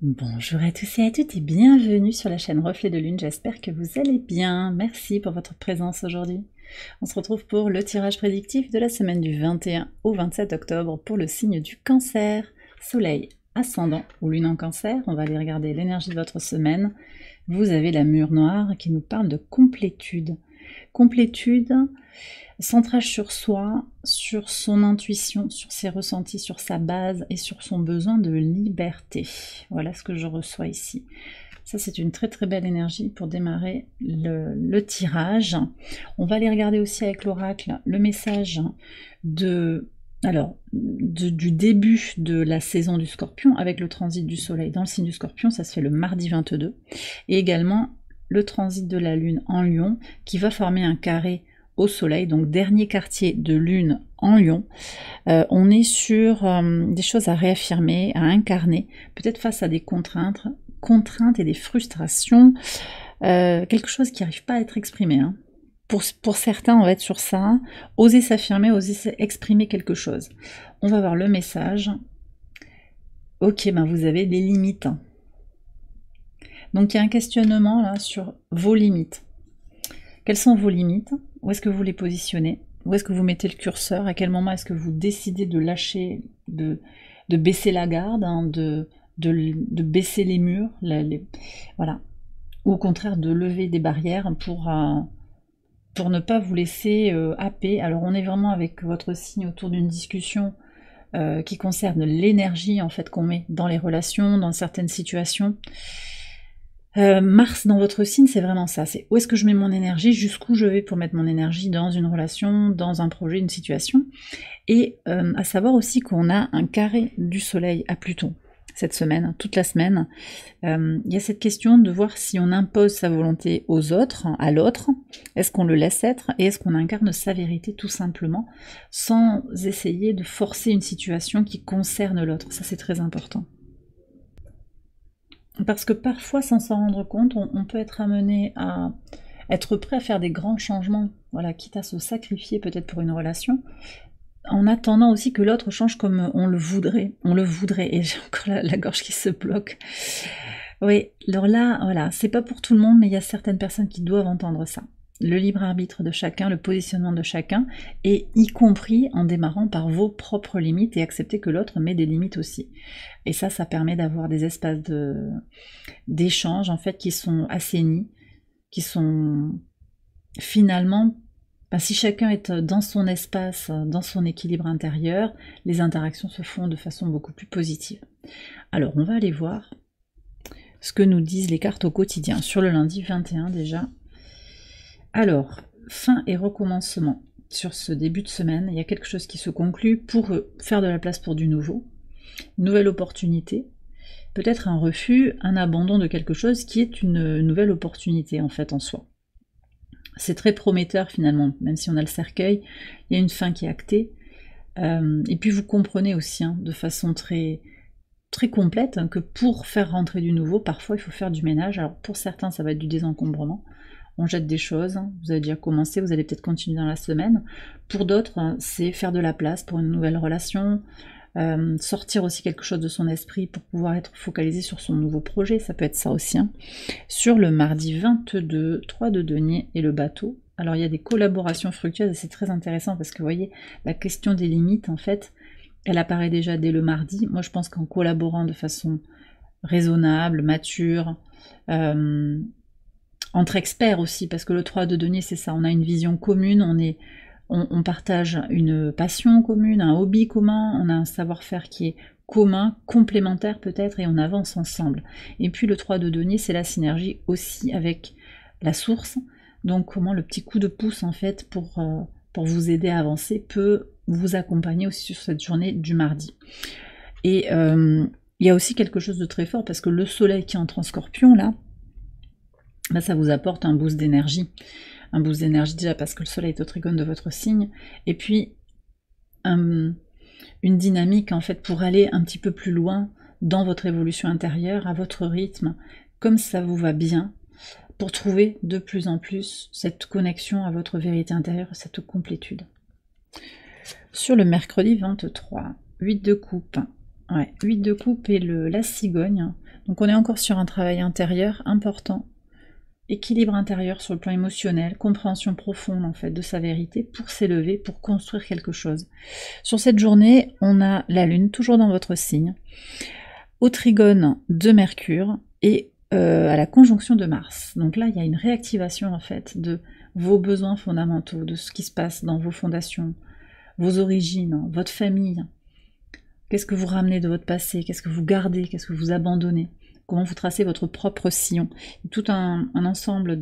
Bonjour à tous et à toutes et bienvenue sur la chaîne Reflet de Lune, j'espère que vous allez bien. Merci pour votre présence aujourd'hui. On se retrouve pour le tirage prédictif de la semaine du 21 au 27 octobre pour le signe du Cancer, Soleil, Ascendant ou Lune en Cancer. On va aller regarder l'énergie de votre semaine. Vous avez la mûre noire qui nous parle de complétude. Complétude, centrage sur soi, sur son intuition, sur ses ressentis, sur sa base et sur son besoin de liberté. Voilà ce que je reçois ici. Ça, c'est une très très belle énergie pour démarrer le tirage. On va aller regarder aussi avec l'oracle le message du début de la saison du Scorpion avec le transit du Soleil dans le signe du Scorpion. Ça se fait le mardi 22. Et également le transit de la Lune en Lion qui va former un carré au Soleil, donc dernier quartier de Lune en Lion. On est sur des choses à réaffirmer, à incarner, peut-être face à des contraintes et des frustrations, quelque chose qui n'arrive pas à être exprimé. Hein. Pour certains, on va être sur ça, oser s'affirmer, oser exprimer quelque chose. On va voir le message. Ok, ben vous avez des limites. Donc il y a un questionnement là sur vos limites. Quelles sont vos limites? Où est-ce que vous les positionnez? Où est-ce que vous mettez le curseur? À quel moment est-ce que vous décidez de lâcher, de baisser la garde, hein, de baisser les murs, voilà. Ou au contraire de lever des barrières pour ne pas vous laisser happer. Alors on est vraiment avec votre signe autour d'une discussion qui concerne l'énergie en fait qu'on met dans les relations, dans certaines situations. Mars dans votre signe, c'est vraiment ça, c'est où est-ce que je mets mon énergie, jusqu'où je vais pour mettre mon énergie dans une relation, dans un projet, une situation. Et à savoir aussi qu'on a un carré du Soleil à Pluton cette semaine, toute la semaine. Il y a cette question de voir si on impose sa volonté aux autres, à l'autre, est-ce qu'on le laisse être, et est-ce qu'on incarne sa vérité tout simplement, sans essayer de forcer une situation qui concerne l'autre. Ça c'est très important. Parce que parfois, sans s'en rendre compte, on peut être amené à être prêt à faire des grands changements, voilà, quitte à se sacrifier peut-être pour une relation, en attendant aussi que l'autre change comme on le voudrait. Et j'ai encore la gorge qui se bloque. Oui, alors là, voilà, c'est pas pour tout le monde, mais il y a certaines personnes qui doivent entendre ça. Le libre arbitre de chacun, le positionnement de chacun, et y compris en démarrant par vos propres limites et accepter que l'autre met des limites aussi. Et ça permet d'avoir des espaces d'échange en fait qui sont assainis, qui sont finalement, si chacun est dans son espace, dans son équilibre intérieur, les interactions se font de façon beaucoup plus positive. Alors on va aller voir ce que nous disent les cartes au quotidien sur le lundi 21 déjà. Alors, fin et recommencement sur ce début de semaine, il y a quelque chose qui se conclut pour faire de la place pour du nouveau, une nouvelle opportunité, peut-être un refus, un abandon de quelque chose qui est une nouvelle opportunité en fait en soi. C'est très prometteur finalement, même si on a le cercueil, il y a une fin qui est actée, et puis vous comprenez aussi hein, de façon très, très complète hein, que pour faire rentrer du nouveau, parfois il faut faire du ménage. Alors pour certains ça va être du désencombrement, on jette des choses, vous avez déjà commencé, vous allez peut-être continuer dans la semaine. Pour d'autres, c'est faire de la place pour une nouvelle relation, sortir aussi quelque chose de son esprit pour pouvoir être focalisé sur son nouveau projet, ça peut être ça aussi. Hein. Sur le mardi 22, 3 de denier et le bateau, alors il y a des collaborations fructueuses et c'est très intéressant parce que vous voyez, la question des limites, en fait, elle apparaît déjà dès le mardi. Moi je pense qu'en collaborant de façon raisonnable, mature, entre experts aussi, parce que le 3 de denier c'est ça, on a une vision commune, on partage une passion commune, un hobby commun, on a un savoir-faire qui est commun, complémentaire peut-être, et on avance ensemble. Et puis le 3 de denier, c'est la synergie aussi avec la source, donc comment le petit coup de pouce en fait pour vous aider à avancer peut vous accompagner aussi sur cette journée du mardi. Et il y a aussi quelque chose de très fort, parce que le soleil qui entre en Scorpion là, bah, ça vous apporte un boost d'énergie. Un boost d'énergie déjà parce que le soleil est au trigone de votre signe, et puis une dynamique en fait pour aller un petit peu plus loin dans votre évolution intérieure, à votre rythme, comme ça vous va bien, pour trouver de plus en plus cette connexion à votre vérité intérieure, cette complétude. Sur le mercredi 23, 8 de coupe. Ouais, 8 de coupe et la cigogne. Donc on est encore sur un travail intérieur important, équilibre intérieur sur le plan émotionnel, compréhension profonde en fait de sa vérité pour s'élever, pour construire quelque chose. Sur cette journée, on a la Lune toujours dans votre signe, au trigone de Mercure et à la conjonction de Mars. Donc là, il y a une réactivation en fait de vos besoins fondamentaux, de ce qui se passe dans vos fondations, vos origines, votre famille. Qu'est-ce que vous ramenez de votre passé? Qu'est-ce que vous gardez? Qu'est-ce que vous abandonnez? Comment vous tracez votre propre sillon? Tout un ensemble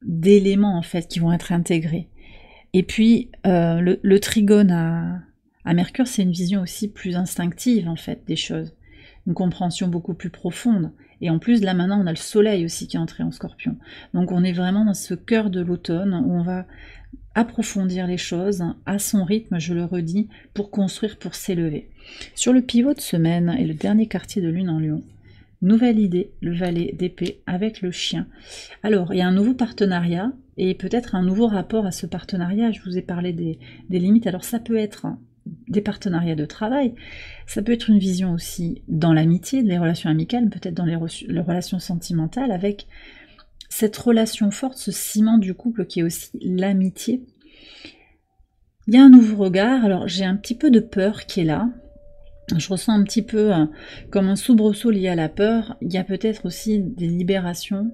d'éléments en fait qui vont être intégrés. Et puis le trigone à Mercure, c'est une vision aussi plus instinctive en fait des choses, une compréhension beaucoup plus profonde. Et en plus, là maintenant, on a le soleil aussi qui est entré en Scorpion. Donc on est vraiment dans ce cœur de l'automne où on va approfondir les choses à son rythme, je le redis, pour construire, pour s'élever. Sur le pivot de semaine et le dernier quartier de lune en Lion, nouvelle idée, le valet d'épée avec le chien. Alors, il y a un nouveau partenariat et peut-être un nouveau rapport à ce partenariat. Je vous ai parlé des limites. Alors, ça peut être des partenariats de travail, ça peut être une vision aussi dans l'amitié, les relations amicales, peut-être dans les relations sentimentales, avec cette relation forte, ce ciment du couple qui est aussi l'amitié. Il y a un nouveau regard, alors j'ai un petit peu de peur qui est là, je ressens un petit peu comme un soubresaut lié à la peur. Il y a peut-être aussi des libérations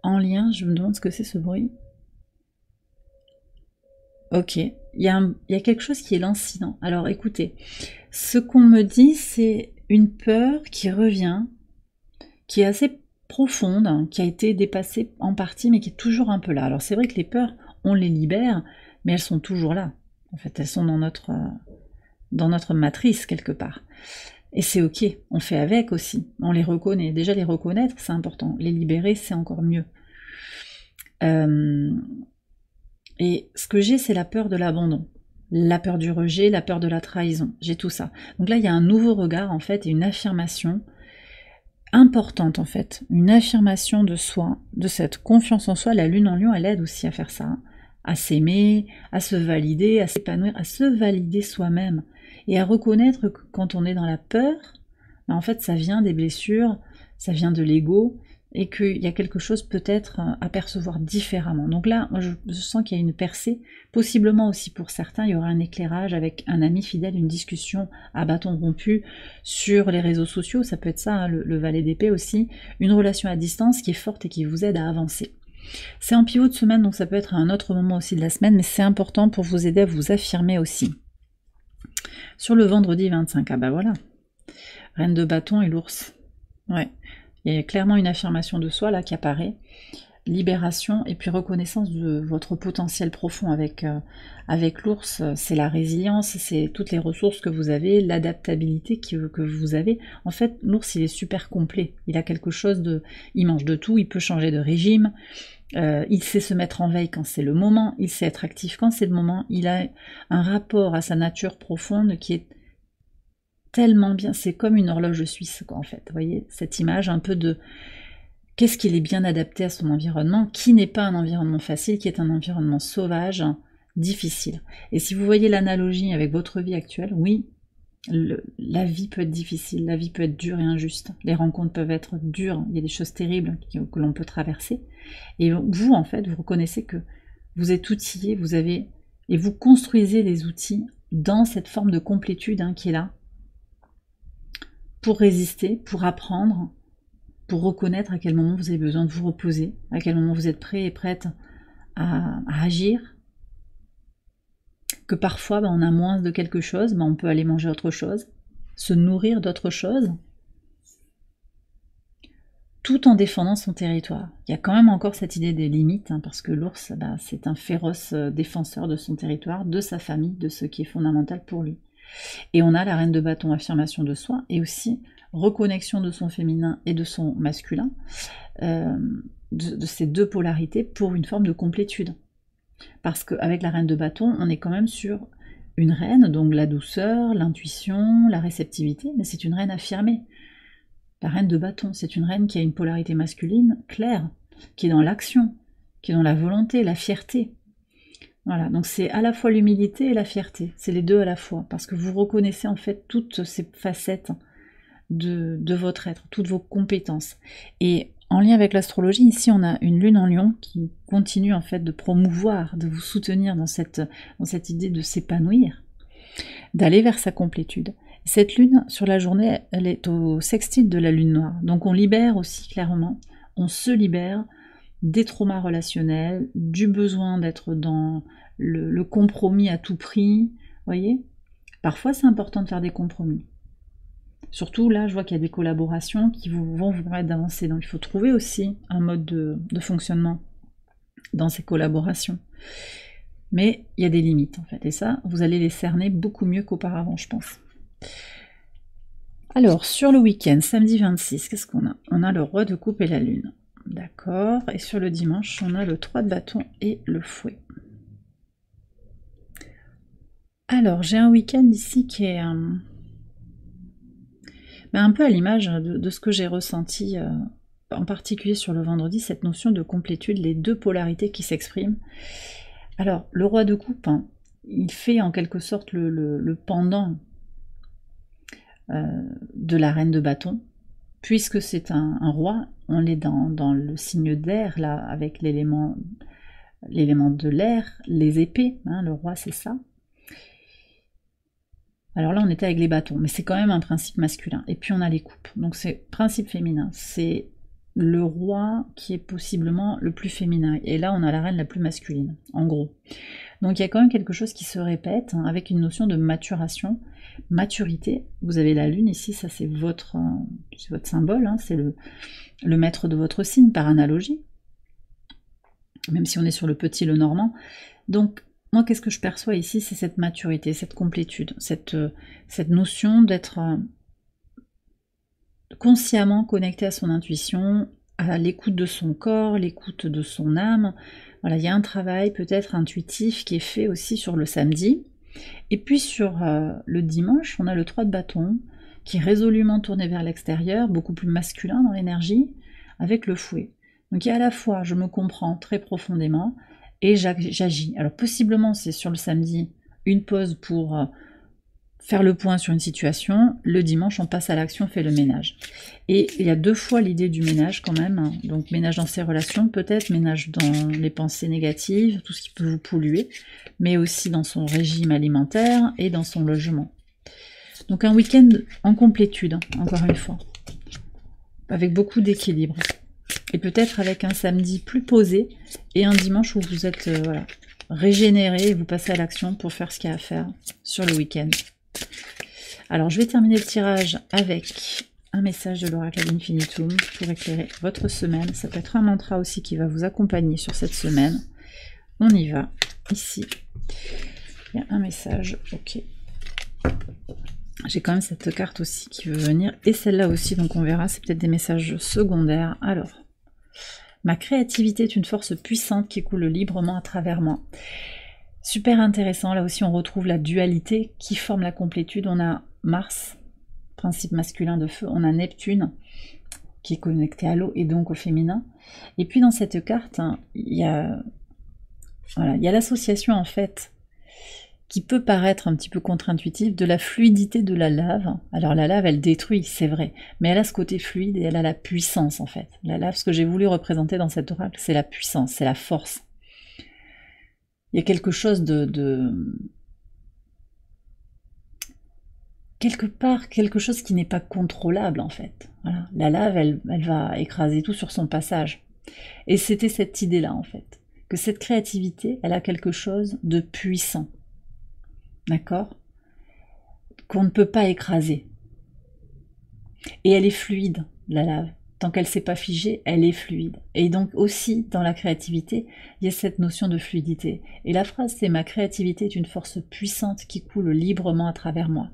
en lien, je me demande ce que c'est ce bruit. Ok, il y a quelque chose qui est lancinant. Alors écoutez, ce qu'on me dit, c'est une peur qui revient, qui est assez profonde, hein, qui a été dépassée en partie, mais qui est toujours un peu là. Alors c'est vrai que les peurs, on les libère, mais elles sont toujours là. En fait, elles sont dans notre matrice quelque part. Et c'est ok, on fait avec aussi, on les reconnaît. Déjà les reconnaître, c'est important. Les libérer, c'est encore mieux. Et ce que j'ai, c'est la peur de l'abandon, la peur du rejet, la peur de la trahison. J'ai tout ça. Donc là, il y a un nouveau regard, en fait, et une affirmation importante, en fait. Une affirmation de soi, de cette confiance en soi. La lune en Lion, elle aide aussi à faire ça, hein, à s'aimer, à se valider, à s'épanouir, à se valider soi-même. Et à reconnaître que quand on est dans la peur, ben en fait, ça vient des blessures, ça vient de l'ego, et qu'il y a quelque chose peut-être à percevoir différemment. Donc là, moi, je sens qu'il y a une percée, possiblement aussi pour certains, il y aura un éclairage avec un ami fidèle, une discussion à bâton rompu sur les réseaux sociaux, ça peut être ça, hein, le valet d'épée aussi, une relation à distance qui est forte et qui vous aide à avancer. C'est en pivot de semaine, donc ça peut être à un autre moment aussi de la semaine, mais c'est important pour vous aider à vous affirmer aussi. Sur le vendredi 25, ah bah voilà, reine de bâton et l'ours. Ouais. Il y a clairement une affirmation de soi là qui apparaît, libération et puis reconnaissance de votre potentiel profond avec l'ours. C'est la résilience, c'est toutes les ressources que vous avez, l'adaptabilité que vous avez. En fait, l'ours il est super complet, il a quelque chose de... Il mange de tout, il peut changer de régime, il sait se mettre en veille quand c'est le moment, il sait être actif quand c'est le moment, il a un rapport à sa nature profonde qui est tellement bien, c'est comme une horloge suisse quoi, en fait, vous voyez, cette image un peu de qu'est-ce qu'il est bien adapté à son environnement, qui n'est pas un environnement facile, qui est un environnement sauvage, difficile. Et si vous voyez l'analogie avec votre vie actuelle, oui, la vie peut être difficile, la vie peut être dure et injuste, les rencontres peuvent être dures, il y a des choses terribles que l'on peut traverser, et vous en fait, vous reconnaissez que vous êtes outillé, vous avez, et vous construisez les outils dans cette forme de complétude qui est là, pour résister, pour apprendre, pour reconnaître à quel moment vous avez besoin de vous reposer, à quel moment vous êtes prêt et prête à agir, que parfois on a moins de quelque chose, on peut aller manger autre chose, se nourrir d'autre chose, tout en défendant son territoire. Il y a quand même encore cette idée des limites, parce que l'ours, c'est un féroce défenseur de son territoire, de sa famille, de ce qui est fondamental pour lui. Et on a la reine de bâton, affirmation de soi, et aussi reconnexion de son féminin et de son masculin, de ces deux polarités pour une forme de complétude. Parce qu'avec la reine de bâton, on est quand même sur une reine, donc la douceur, l'intuition, la réceptivité, mais c'est une reine affirmée. La reine de bâton, c'est une reine qui a une polarité masculine claire, qui est dans l'action, qui est dans la volonté, la fierté. Voilà, donc c'est à la fois l'humilité et la fierté, c'est les deux à la fois, parce que vous reconnaissez en fait toutes ces facettes de votre être, toutes vos compétences. Et en lien avec l'astrologie, ici on a une lune en lion qui continue en fait de promouvoir, de vous soutenir dans cette idée de s'épanouir, d'aller vers sa complétude. Cette lune, sur la journée, elle est au sextile de la lune noire. Donc on libère aussi clairement, on se libère des traumas relationnels, du besoin d'être dans le compromis à tout prix. Voyez, parfois c'est important de faire des compromis. Surtout là, je vois qu'il y a des collaborations qui vont vous permettre d'avancer. Donc il faut trouver aussi un mode de fonctionnement dans ces collaborations. Mais il y a des limites en fait. Et ça, vous allez les cerner beaucoup mieux qu'auparavant, je pense. Alors, sur le week-end, samedi 26, qu'est-ce qu'on a? On a le roi de coupe et la lune. D'accord. Et sur le dimanche, on a le 3 de bâton et le fouet. Alors, j'ai un week-end ici qui est un peu à l'image de ce que j'ai ressenti, en particulier sur le vendredi, cette notion de complétude, les deux polarités qui s'expriment. Alors, le roi de coupe, hein, il fait en quelque sorte le pendant de la reine de bâton, puisque c'est un roi, on est dans le signe d'air, là, avec l'élément de l'air, les épées, hein, le roi c'est ça. Alors là on était avec les bâtons, mais c'est quand même un principe masculin. Et puis on a les coupes, donc c'est principe féminin, c'est le roi qui est possiblement le plus féminin, et là on a la reine la plus masculine, en gros. Donc il y a quand même quelque chose qui se répète, hein, avec une notion de maturation, maturité. Vous avez la lune ici, ça c'est votre symbole, hein, c'est le maître de votre signe par analogie, même si on est sur le petit, le normand. Donc moi qu'est-ce que je perçois ici, c'est cette maturité, cette complétude, cette notion d'être consciemment connecté à son intuition, à l'écoute de son corps, l'écoute de son âme. Voilà, il y a un travail peut-être intuitif qui est fait aussi sur le samedi. Et puis sur le dimanche, on a le 3 de bâton, qui est résolument tourné vers l'extérieur, beaucoup plus masculin dans l'énergie, avec le fouet. Donc il y a à la fois, je me comprends très profondément, et j'agis. Alors possiblement, c'est sur le samedi, une pause pour faire le point sur une situation. Le dimanche, on passe à l'action, on fait le ménage. Et il y a deux fois l'idée du ménage quand même, hein. Donc ménage dans ses relations peut-être, ménage dans les pensées négatives, tout ce qui peut vous polluer, mais aussi dans son régime alimentaire et dans son logement. Donc un week-end en complétude, hein, encore une fois, avec beaucoup d'équilibre. Et peut-être avec un samedi plus posé et un dimanche où vous êtes voilà, régénéré et vous passez à l'action pour faire ce qu'il y a à faire sur le week-end. Alors je vais terminer le tirage avec un message de l'oracle ad infinitum pour éclairer votre semaine. Ça peut être un mantra aussi qui va vous accompagner sur cette semaine. On y va. Ici, il y a un message. Ok. J'ai quand même cette carte aussi qui veut venir et celle-là aussi, donc on verra, c'est peut-être des messages secondaires. Alors, ma créativité est une force puissante qui coule librement à travers moi. Super intéressant, là aussi on retrouve la dualité qui forme la complétude. On a Mars, principe masculin de feu, on a Neptune qui est connecté à l'eau et donc au féminin. Et puis dans cette carte, hein, il y a l'association en fait qui peut paraître un petit peu contre-intuitive, de la fluidité de la lave. Alors la lave, elle détruit, c'est vrai, mais elle a ce côté fluide et elle a la puissance en fait. La lave, ce que j'ai voulu représenter dans cet oracle, c'est la puissance, c'est la force. Il y a quelque chose quelque part, quelque chose qui n'est pas contrôlable en fait. Voilà. La lave, elle va écraser tout sur son passage. Et c'était cette idée-là en fait, que cette créativité, elle a quelque chose de puissant. D'accord? Qu'on ne peut pas écraser. Et elle est fluide, la lave. Tant qu'elle ne s'est pas figée, elle est fluide. Et donc aussi, dans la créativité, il y a cette notion de fluidité. Et la phrase, c'est « Ma créativité est une force puissante qui coule librement à travers moi ».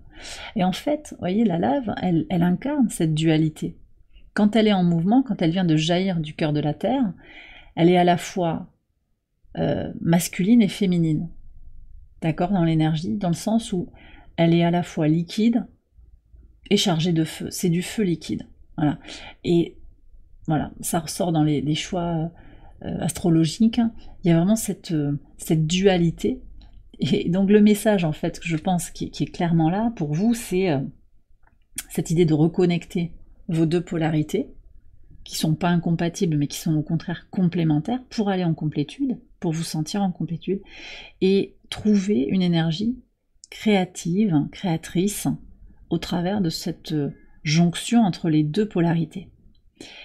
Et en fait, vous voyez, la lave, elle incarne cette dualité. Quand elle est en mouvement, quand elle vient de jaillir du cœur de la Terre, elle est à la fois masculine et féminine. D'accord, dans l'énergie, dans le sens où elle est à la fois liquide et chargée de feu. C'est du feu liquide. Voilà. Et voilà, ça ressort dans les choix astrologiques. Il y a vraiment cette dualité. Et donc le message, en fait, que je pense qui est clairement là, pour vous, c'est cette idée de reconnecter vos deux polarités, qui sont pas incompatibles, mais qui sont au contraire complémentaires, pour aller en complétude, pour vous sentir en complétude, et trouver une énergie créative, créatrice, au travers de cette jonction entre les deux polarités.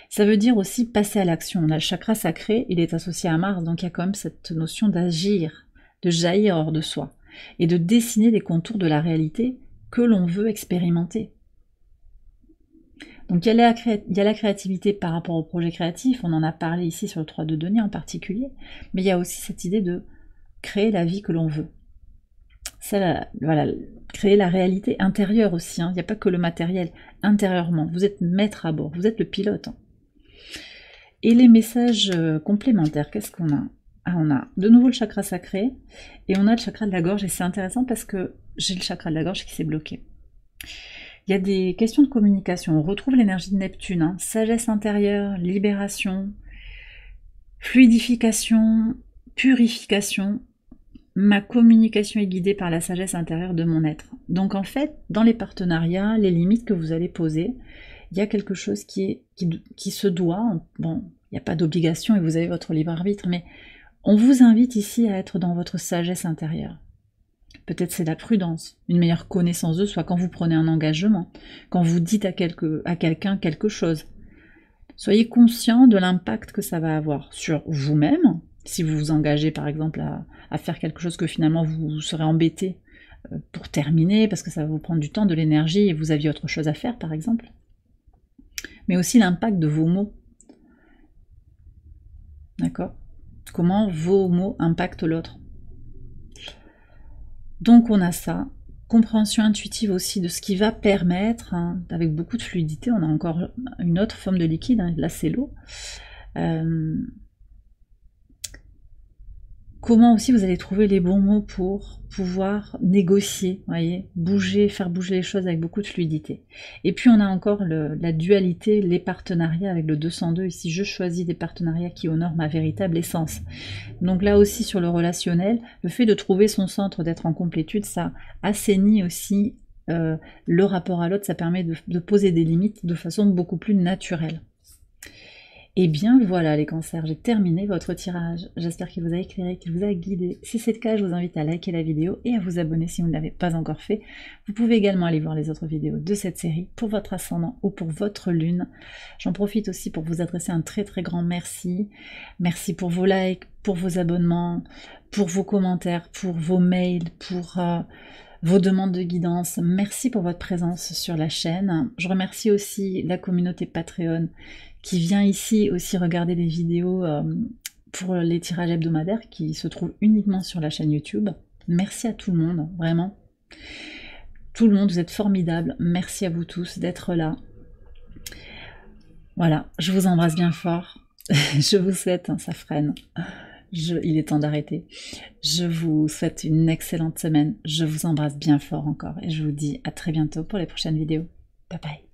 Ça veut dire aussi passer à l'action. On a le chakra sacré, il est associé à Mars, donc il y a quand même cette notion d'agir, de jaillir hors de soi, et de dessiner les contours de la réalité que l'on veut expérimenter. Donc il y a la créativité par rapport au projet créatif, on en a parlé ici sur le 3 de denier en particulier, mais il y a aussi cette idée de créer la vie que l'on veut. Ça, voilà, créer la réalité intérieure aussi, hein. Il n'y a pas que le matériel, intérieurement, vous êtes maître à bord, vous êtes le pilote. Hein. Et les messages complémentaires, qu'est-ce qu'on a? Ah, on a de nouveau le chakra sacré, et on a le chakra de la gorge, et c'est intéressant parce que j'ai le chakra de la gorge qui s'est bloqué. Il y a des questions de communication, on retrouve l'énergie de Neptune, hein. Sagesse intérieure, libération, fluidification, purification. Ma communication est guidée par la sagesse intérieure de mon être. Donc en fait, dans les partenariats, les limites que vous allez poser, il y a quelque chose qui se doit, bon, il n'y a pas d'obligation et vous avez votre libre arbitre, mais on vous invite ici à être dans votre sagesse intérieure. Peut-être c'est la prudence, une meilleure connaissance de soi, quand vous prenez un engagement, quand vous dites à quelqu'un quelque chose. Soyez conscient de l'impact que ça va avoir sur vous-même, si vous vous engagez par exemple à faire quelque chose que finalement vous serez embêté pour terminer, parce que ça va vous prendre du temps, de l'énergie, et vous aviez autre chose à faire par exemple. Mais aussi l'impact de vos mots. D'accord? Comment vos mots impactent l'autre. Donc on a ça. Compréhension intuitive aussi de ce qui va permettre, hein, avec beaucoup de fluidité, on a encore une autre forme de liquide, hein, là c'est l'eau. Comment aussi vous allez trouver les bons mots pour pouvoir négocier, voyez, bouger, faire bouger les choses avec beaucoup de fluidité. Et puis on a encore la dualité, les partenariats avec le 202. Ici, je choisis des partenariats qui honorent ma véritable essence. Donc là aussi sur le relationnel, le fait de trouver son centre, d'être en complétude, ça assainit aussi le rapport à l'autre, ça permet de poser des limites de façon beaucoup plus naturelle. Et bien voilà les cancers, j'ai terminé votre tirage. J'espère qu'il vous a éclairé, qu'il vous a guidé. Si c'est le cas, je vous invite à liker la vidéo et à vous abonner si vous ne l'avez pas encore fait. Vous pouvez également aller voir les autres vidéos de cette série pour votre ascendant ou pour votre lune. J'en profite aussi pour vous adresser un très très grand merci. Merci pour vos likes, pour vos abonnements, pour vos commentaires, pour vos mails, pour vos demandes de guidance. Merci pour votre présence sur la chaîne. Je remercie aussi la communauté Patreon qui vient ici aussi regarder les vidéos pour les tirages hebdomadaires qui se trouvent uniquement sur la chaîne YouTube. Merci à tout le monde, vraiment. Tout le monde, vous êtes formidables. Merci à vous tous d'être là. Voilà, je vous embrasse bien fort. Je vous souhaite, hein, ça freine. Il est temps d'arrêter. Je vous souhaite une excellente semaine. Je vous embrasse bien fort encore et je vous dis à très bientôt pour les prochaines vidéos. Bye bye.